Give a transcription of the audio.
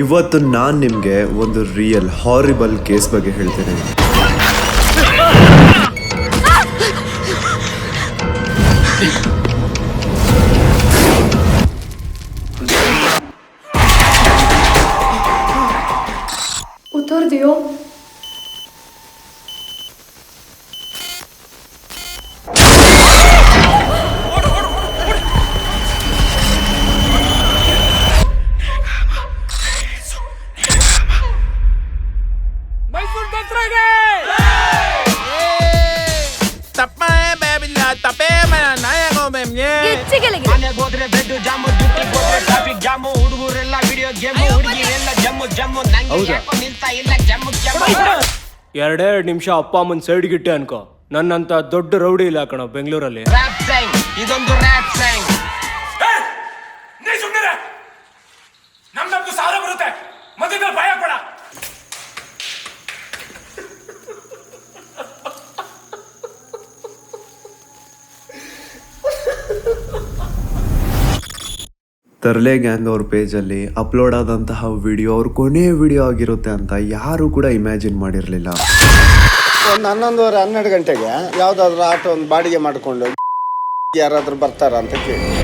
ಇವತ್ತು ನಾನು ನಿಮಗೆ ಒಂದು ರಿಯಲ್ ಹಾರಿಬಲ್ ಕೇಸ್ ಬಗ್ಗೆ ಹೇಳ್ತೇನೆ. उतर दियो. ಎರಡೆರಡು ನಿಮಿಷ ಅಪ್ಪ ಅಮ್ಮನ ಸೈಡ್ ಗಿಟ್ಟೆ ಅನ್ಕೋ. ನನ್ನಂತ ದೊಡ್ಡ ರೌಡಿ ಇಲ್ಲ ಕಣ ಬೆಂಗಳೂರಲ್ಲಿ. ಇದೊಂದು ರ್ಯಾಪ್ ಸಾಂಗ್. ನಮ್ದು ಸಾಲ ಬರುತ್ತೆ ಮಧ್ಯದಲ್ಲಿ ಭಯ ಪಡ. ತರ್ಲೆ ಗ್ಯಾಂಗ್ ಅವ್ರ ಪೇಜಲ್ಲಿ ಅಪ್ಲೋಡ್ ಆದಂತಹ ವಿಡಿಯೋ ಅವ್ರ ಕೊನೆ ವಿಡಿಯೋ ಆಗಿರುತ್ತೆ ಅಂತ ಯಾರು ಕೂಡ ಇಮ್ಯಾಜಿನ್ ಮಾಡಿರಲಿಲ್ಲ. ಒಂದು 11:30 12 ಗಂಟೆಗೆ ಯಾವುದಾದ್ರೂ ಆಟೋ ಒಂದು ಬಾಡಿಗೆ ಮಾಡಿಕೊಂಡು ಯಾರಾದರೂ ಬರ್ತಾರ ಅಂತ ಕೇಳಿ